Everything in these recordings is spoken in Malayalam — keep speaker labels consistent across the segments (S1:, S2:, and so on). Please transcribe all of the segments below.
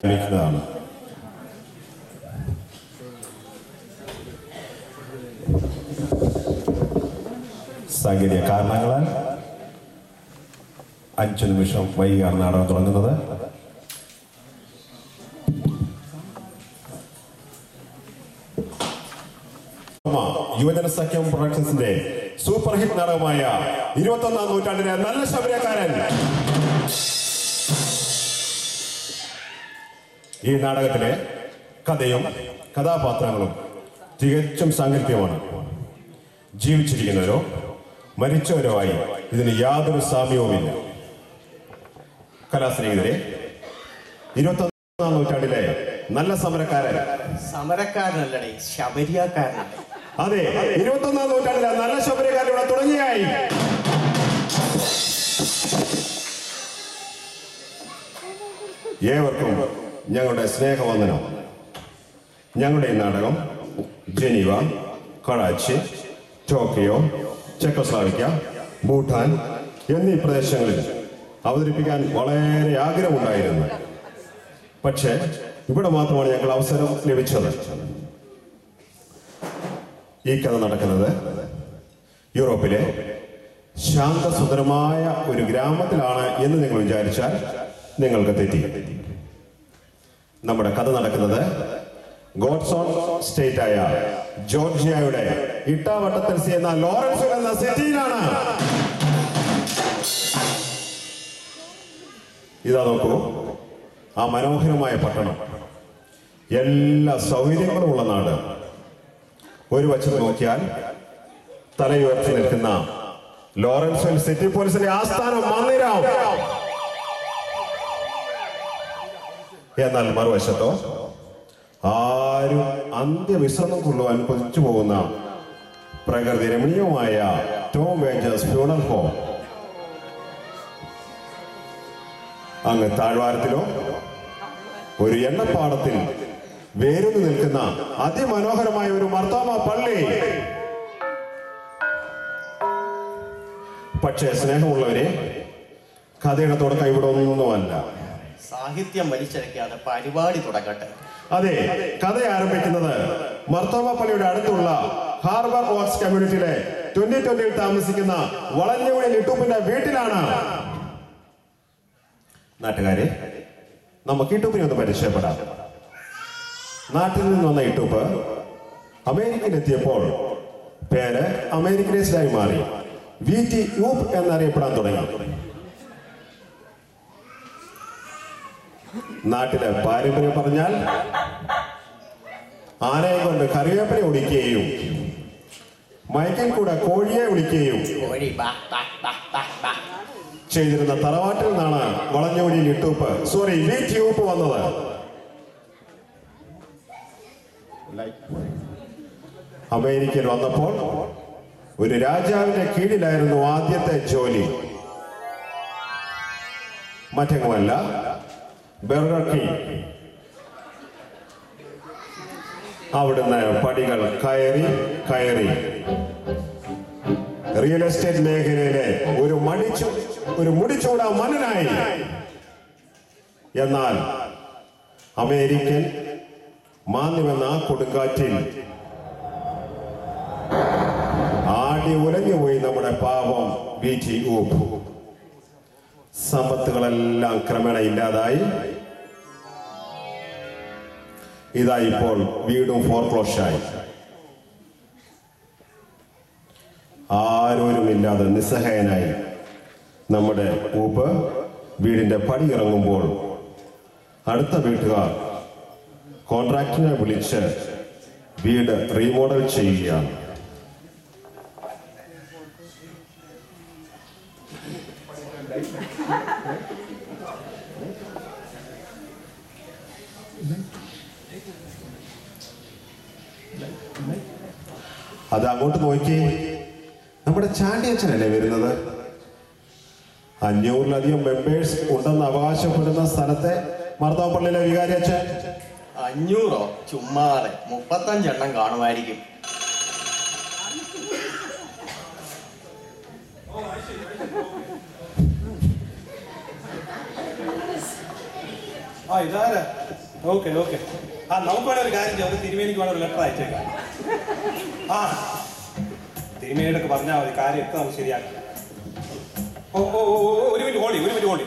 S1: ാണ് സാങ്കേതിക കാരണങ്ങളാൽ 5 നിമിഷം വൈകിയാണ് നാടകം തുടങ്ങുന്നത്. യുവജന സഖ്യം പ്രൊഡക്ഷൻസിന്റെ സൂപ്പർ ഹിറ്റ് നാടകമായ 21ാം നൂറ്റാണ്ടിലെ നല്ല ശബരിക്കാരൻ. ഈ നാടകത്തിലെ കഥയും കഥാപാത്രങ്ങളും തികച്ചും സാങ്കല്പികമാണ്. ജീവിച്ചിരിക്കുന്നവരോ മരിച്ചവരോ ആയി ഇതിന് യാതൊരു സാമ്യവുമില്ല. കലാസ്നേഹിതരെ, 21ാം നൂറ്റാണ്ടിലെ നല്ല
S2: സമരക്കാരനല്ലേ, ശബരിയാക്കാരനല്ലേ?
S1: അതെ, 21ാം നൂറ്റാണ്ടിലെ നല്ല ശബരിക്കാരൻ ഇവിടെ തുടങ്ങിയായി. ഏവർക്കും ഞങ്ങളുടെ സ്നേഹവന്ദനം. ഞങ്ങളുടെ ഈ നാടകം ജനീവ, കറാച്ചി, ടോക്കിയോ, ചെക്കോസ്ലോവാക്യ, ഭൂട്ടാൻ എന്നീ പ്രദേശങ്ങളിൽ അവതരിപ്പിക്കാൻ വളരെ ആഗ്രഹമുണ്ടായിരുന്നു. പക്ഷേ ഇവിടെ മാത്രമാണ് ഞങ്ങൾ അവസരം ലഭിച്ചത്. ഈ കഥ നടക്കുന്നത് യൂറോപ്പിലെ ശാന്തസുന്ദരമായ ഒരു ഗ്രാമത്തിലാണ് എന്ന് നിങ്ങൾ വിചാരിച്ചാൽ നിങ്ങൾക്ക് തെറ്റി. നമ്മുടെ കഥ നടക്കുന്നത് ഗോഡ്സോൺ സ്റ്റേറ്റ് ആയ ജോർജിയയുടെ ഇട്ടാവട്ടത്തിൽ എന്ന ലോറൻസ് എന്ന സിറ്റിയിലാണ്. ഇതാ നോക്കൂ, ആ മനോഹരമായ പട്ടണം, എല്ലാ സൗകര്യങ്ങളും ഉള്ള നാട്. ഒരു വശത്ത് നോക്കിയാൽ തലയുയർത്തി നിൽക്കുന്ന ലോറൻസ് സിറ്റി പോലീസിന്റെ ആസ്ഥാനം മന്ദിരം. എന്നാൽ മറുവശത്തോ ആരും അന്ത്യവിശ്രമം കൊള്ളുവാൻ കൊതിച്ചു പോകുന്ന പ്രകൃതി രമണീയമായ ടോം വേഞ്ചേഴ്സ് ഫ്യൂണറൽ ഹോം. അങ്ങ് താഴ്വാരത്തിലോ ഒരു എണ്ണപ്പാടത്തിൽ വേരൂന്നി നിൽക്കുന്ന അതിമനോഹരമായ ഒരു മർത്തോമ പള്ളി. പക്ഷേ സ്നേഹമുള്ളവരെ, കഥയുടെ തുടക്കം ഇവിടെ ഒന്നുമല്ല.
S2: സാഹിത്യം വലിച്ചടക്കാതെ പരിപാടി തുടങ്ങട്ടെ.
S1: അതെ, കഥ ആരംഭിക്കുന്നത് മർത്തോമ പള്ളിയുടെ അടുത്തുള്ള ഹാർബർ വാക്സ് കമ്മ്യൂണിറ്റിയിലെ 2020 താമസിക്കുന്ന വളഞ്ഞുകുഴി ഇട്ടൂപ്പിന്റെ വീട്ടിലാണ്. നാട്ടുകാരെ, നമുക്ക് ഇട്ടൂപ്പിനെ ഒന്ന് പരിചയപ്പെടാം. നാട്ടിൽ നിന്ന് വന്ന ഇട്ടൂപ്പ് അമേരിക്കയിലെത്തിയപ്പോൾ പേര് അമേരിക്കനൈസ്ഡായി മാറി VT യൂപ്പ് എന്നറിയപ്പെടാൻ തുടങ്ങി. നാട്ടിലെ പാരമ്പര്യം പറഞ്ഞാൽ ആനയെ കൊണ്ട് കറിവേപ്പില ഒടിക്കുകയും മയക്കിൽ കൂടെ കോഴിയെ ഒടിക്കുകയും ചെയ്തിരുന്ന തറവാട്ടിൽ നിന്നാണ് വളഞ്ഞുകുഴിയിൽ ഇട്ടൂപ്പ് VT യൂപ്പ് വന്നത്. അമേരിക്കയിൽ വന്നപ്പോൾ ഒരു രാജാവിന്റെ കീഴിലായിരുന്നു ആദ്യത്തെ ജോലി. മറ്റെങ്ങുമല്ല, ബർഗർ കിങ്. അവിടുന്ന് പടികൾ കയറി റിയൽ എസ്റ്റേറ്റ് മേഖലയിലെ ഒരു മുടിച്ചൂട മന്നനായി. എന്നാൽ അമേരിക്കൻ മാന്യമെന്ന ആ കൊടുങ്കാറ്റിൽ ആടി ഉലഞ്ഞുപോയി നമ്മുടെ പാവം VT യൂപ്പ്. സമ്പത്തുകളെല്ലാം ക്രമേണ ഇല്ലാതായി. ഇതാ ഇപ്പോൾ വീടും ഫോർക്ലോഷായി. ആരോരുമില്ലാതെ നിസ്സഹായനായി നമ്മുടെ ഊപ്പ് വീടിന്റെ പടി ഇറങ്ങുമ്പോൾ അടുത്ത വീട്ടുകാർ കോൺട്രാക്ടറിനെ വിളിച്ച് വീട് റീമോഡൽ ചെയ്യുകയാണ്. അത് അങ്ങോട്ട് നോക്കി, നമ്മുടെ ചാണ്ടിയച്ഛനല്ലേ വരുന്നത്. 500-ലധികം മെമ്പേഴ്സ് ഉണ്ടെന്ന് അവകാശപ്പെടുന്ന സ്ഥലത്തെ മർത്തോമപ്പള്ളിയിലെ വികാരി അച്ഛൻ.
S2: 500? ചുമ്മാതെ 35 എണ്ണം കാണുമായിരിക്കും.
S3: ആ ഇതാരാ? Okay okay. ആ നമുക്ക് വേണേ ഒരു കാര്യം ചെയ്യാം, നമുക്ക് തിരുമേനിക്ക് വേണേ ഒരു ലെറ്റർ അയച്ചേക്കാം. ആ തിരുമേനിയോടൊക്കെ പറഞ്ഞാൽ മതി, കാര്യമൊക്കെ നമുക്ക് ശരിയാക്കാം. ഓ ഓ ഓ ഒരു മിനിറ്റ് ഹോളി, ഒരു മിനിറ്റ് ഹോളി.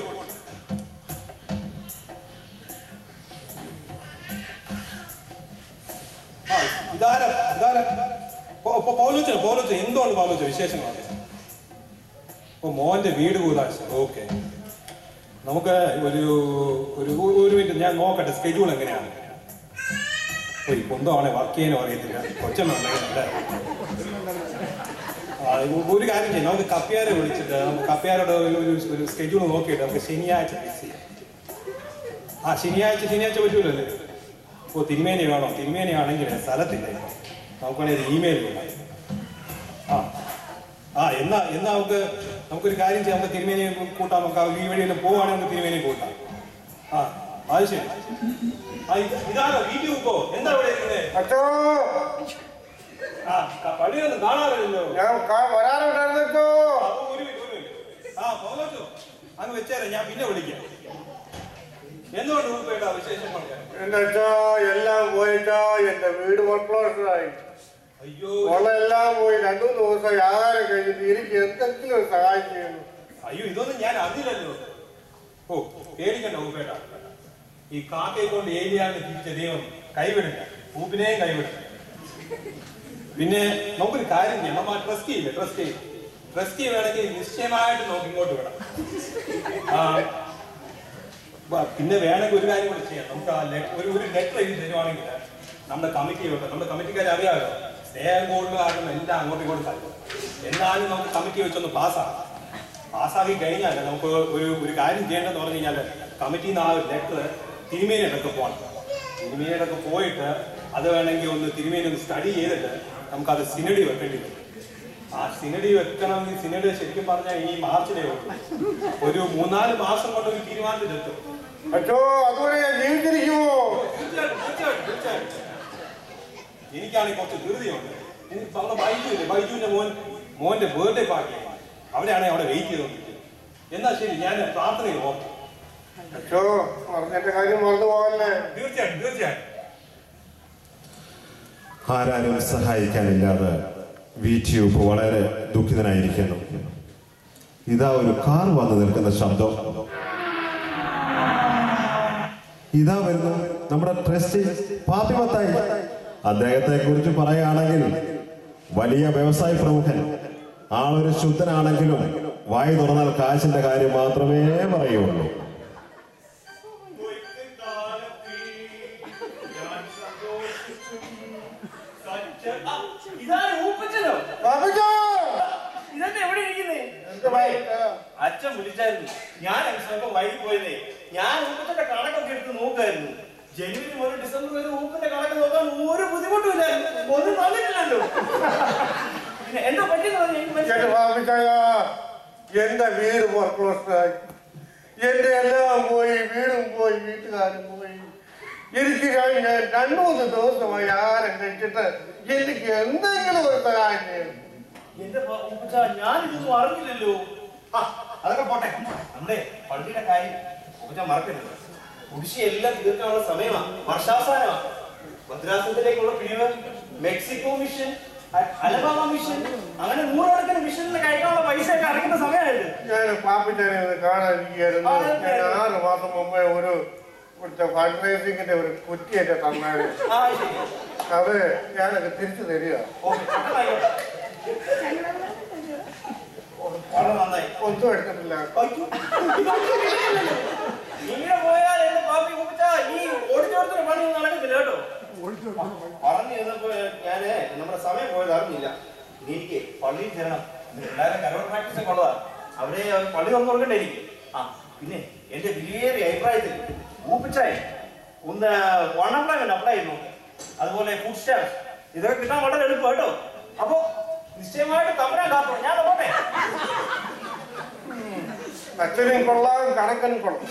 S3: ആ ഇതാരാ ഇതാരാ? പൗലോച്ച എന്തുകൊണ്ട് പൗലോച്ച വിശേഷങ്ങളാണ്? ഓ മോന്റെ വീട് കൂടാശ. ഓക്കെ, നമുക്ക് ഒരു മിനിറ്റ് ഞാൻ നോക്കട്ടെ സ്കെഡ്യൂൾ എങ്ങനെയാണ്. ഓ ഈ കൊന്തമാണെ വർക്ക് ചെയ്യാനും അറിയത്തില്ല, കൊച്ചമ്മ. ഒരു കാര്യം ചെയ്യാം, നമുക്ക് കപ്പ്യാരെ വിളിച്ചിട്ട് നമുക്ക് കപ്പ്യാരോട് ഒരു സ്കെഡ്യൂൾ നോക്കിയിട്ട് നമുക്ക് ശനിയാഴ്ച ഫിക്സ് ചെയ്യാം. ആ ശനിയാഴ്ച പറ്റൂലല്ലേ? ഓ തിരുമേനി വേണോ? തിരുമേനി ആണെങ്കിൽ സ്ഥലത്തില്ലേ, നമുക്ക് വേണമെങ്കിൽ ഒരു ഇമെയിൽ ഉണ്ടായി. എന്നാ നമുക്കൊരു കാര്യം ചെയ്യാം, നമുക്ക് തിരുമേനിയെ കൂട്ടാം. നമുക്ക് ഈ വഴിയെല്ലാം പോവുകയാണെങ്കിൽ നമുക്ക് തിരുമേനിയെ കൂട്ടാം. അത് ശരി. ഇതാണോ വീട്ടിൽ വെക്കോ? എന്താ ഇവിടെ ഇരിക്കുന്നത്? പള്ളിയൊന്നും കാണാറില്ലല്ലോ. അങ്ങ് വെച്ചേരാ, ഞാൻ പിന്നെ വിളിക്കാം. എന്തുകൊണ്ട് ഊപ്പേട്ടാ വിശേഷങ്ങളൊക്കെ?
S4: എല്ലാം പോയിട്ടോ, എന്റെ വീട് വർക്ക്ലോസായി.
S3: അയ്യോ
S4: എല്ലാം പോയി. 2-3 ദിവസം ആഹാരം കഴിഞ്ഞിട്ട് എനിക്ക് എന്തെങ്കിലും ഒരു സഹായം ചെയ്യുന്നു.
S3: അയ്യോ ഇതൊന്നും ഞാൻ അറിഞ്ഞില്ലല്ലോ. ഓ പേടിക്കണ്ട ഊപ്പേട്ടാ, ഈ കാക്കയെ കൊണ്ട് ഏരിയാന്ന് തിരിച്ച ദൈവം കൈവിടില്ല, ഊപ്പിനെയും കൈവിടില്ല. പിന്നെ നമുക്കൊരു കാര്യം ചെയ്യാം, നമ്മ ട്രസ്റ്റ് വേണമെങ്കിൽ നിശ്ചയമായിട്ട് നമുക്ക് ഇങ്ങോട്ട് വിടാം. പിന്നെ വേണമെങ്കിൽ ഒരു കാര്യം കൂടെ ചെയ്യാം, നമുക്ക് ഒരു ലെറ്റർ എഴുതി തരുവാണെങ്കിൽ നമ്മുടെ കമ്മിറ്റി വെക്കാം. നമ്മുടെ കമ്മിറ്റിക്കാരെ അറിയാമല്ലോ, സ്നേഹം കൂടുതലും എല്ലാം അങ്ങോട്ടും ഇങ്ങോട്ടും കഴിയും. എന്നാലും നമുക്ക് കമ്മിറ്റി വെച്ചൊന്ന് പാസ്സാക്കി കഴിഞ്ഞാൽ നമുക്ക് ഒരു കാര്യം ചെയ്യേണ്ടതെന്ന് പറഞ്ഞു കഴിഞ്ഞാൽ കമ്മിറ്റിയിൽ നിന്ന് ആ ഒരു ലെറ്റർ തിരുമേനിയോടൊക്കെ പോകണം. തിരുമേനിയോടൊക്കെ പോയിട്ട് അത് വേണമെങ്കിൽ തിരുമേനി ഒന്ന് സ്റ്റഡി ചെയ്തിട്ട് നമുക്കത് സിനഡി വെക്കേണ്ടി വരും. ആ സിനഡി വെക്കണമെങ്കിൽ സിനഡ് ശരിക്കും പറഞ്ഞാൽ ഈ മാർച്ചിലേ ഉള്ളൂ. ഒരു 3-4 മാസം കൊണ്ട് ഒരു തീരുമാനത്തിലെത്തും.
S4: അതുപോലെ ഞാൻ ജീവിച്ചിരിക്കുമോ?
S3: തീർച്ചയായിട്ടും. എനിക്കാണെങ്കിൽ കുറച്ച് ധൃതിയുണ്ട്. ബൈജുവിന്റെ മോന്റെ ബർത്ത്ഡേ പാർട്ടി അവരാണെങ്കിൽ അവിടെ വെയിറ്റ് ചെയ്തോണ്ടിരിക്കുന്നത്. എന്നാ ശരി, ഞാൻ പ്രാർത്ഥനയിൽ ഓർക്കും.
S4: പറഞ്ഞിട്ട് കാര്യം മറന്നു പോകല്ലേ?
S3: തീർച്ചയായിട്ടും.
S1: ആരാനും സഹായിക്കാനില്ലാതെ വീട്ടിയൂപ്പ് വളരെ ദുഃഖിതനായിരിക്കുന്നു. ഇതാ ഒരു കാർ വന്നു നിൽക്കുന്ന ശബ്ദം. ഇതാ വരുന്നു നമ്മുടെ ട്രസ്റ്റി പാപ്പിമത്തായി. അദ്ദേഹത്തെ കുറിച്ച് പറയുകയാണെങ്കിൽ വലിയ വ്യവസായ പ്രമുഖൻ, ആളൊരു ശുദ്ധനാണെങ്കിലും വായി തുറന്നാൽ കാശിന്റെ കാര്യം മാത്രമേ പറയുള്ളൂ.
S2: അച്ഛൻ വിളിച്ചായിരുന്നു, ഞാൻ സ്വന്തം വൈകി പോയതേ. ഞാൻ ഊപ്പത്തിന്റെ കണക്കൊക്കെ എടുത്ത് നോക്കായിരുന്നു. ജനുവരി മുതൽ ഡിസംബർ വരെ ഊപ്പിന്റെ കണക്ക് നോക്കാൻ ഒരു ബുദ്ധിമുട്ടുമില്ലായിരുന്നു. ഒന്നും തന്നിട്ടില്ലല്ലോ. പിന്നെ എന്താ പറ്റുന്നത്?
S4: എന്റെ വീട് വർക്ക്ലോസായി, എന്റെ എല്ലാം പോയി, വീടും പോയി, വീട്ടുകാരും പോയി. എനിക്ക് കഴിഞ്ഞ 2-3 ദിവസമായി ആഹാരം കഴിച്ചിട്ട് എനിക്ക് എന്തെങ്കിലും ഒരു സഹായം ചെയ്യും.
S2: എന്റെ ഞാനിതൊന്നും അറിഞ്ഞില്ലല്ലോ. അതൊക്കെ പോട്ടെ, നമ്മുടെ പള്ളിയുടെ കാര്യം മറക്കരുത്. കുടിശ്ശിയെല്ലാം തീർക്കാനുള്ള സമയമാണ്, വർഷാവസാനമാണ്. ഭദ്രാസനത്തിലേക്കുള്ള പിരിവ്, മെക്സിക്കോ മിഷൻ, അലബാമ മിഷൻ, അങ്ങനെ 100 മിഷനിൽ കഴിക്കാനുള്ള പൈസ ഒക്കെ അടയ്ക്കുന്ന സമയമായിട്ട്
S4: ഞാൻ പാപ്പിച്ചാനെ കാണാനിരിക്കുകയായിരുന്നു. ഞാൻ 6 മാസം മുമ്പേ ഒരു ഫണ്ട് റൈസിങ്ങിന്റെ ഒരു കുറ്റിയൊക്കെ തന്നായിരുന്നു. അത് ഞാനൊക്കെ തിരിച്ചു തരിക. ഒന്നും എടുത്തിട്ടില്ല.
S2: ഇങ്ങനെ പോയാൽ എന്റെ പാപ്പി കുപ്പിച്ചാ ഈ ഓടിച്ചോടത്തിന് പണിയൊന്നും നടക്കത്തില്ല കേട്ടോ. പറഞ്ഞു ചെന്നപ്പോ ഞാന് നമ്മുടെ സമയം പോയത് അറിഞ്ഞില്ല. എനിക്ക് പള്ളിയിൽ ചേരണം, എല്ലാവരും കരോൾ പ്രാക്ടീസ് ഒക്കെ ഉള്ളതാ. അവരെ പള്ളി തുറന്നു കൊടുക്കണ്ടേ എനിക്ക്. പിന്നെ എന്റെ വലിയ അഭിപ്രായത്തിൽ ഊപ്പിച്ചായി ഒന്ന് വണ്ണംപ്ലോയ്മെന്റ് അപ്ലൈ ചെയ്യുന്നു, അതുപോലെ ഫുഡ് സ്റ്റാഫ് ഇതൊക്കെ കിട്ടാൻ വളരെ എളുപ്പം കേട്ടോ. അപ്പൊ നിശ്ചയമായിട്ട് തമ്പരാൻ കാത്തു. ഞാൻ പോട്ടെ.
S4: അച്ഛനും കൊള്ളാം, കണക്കനും കൊള്ളാം.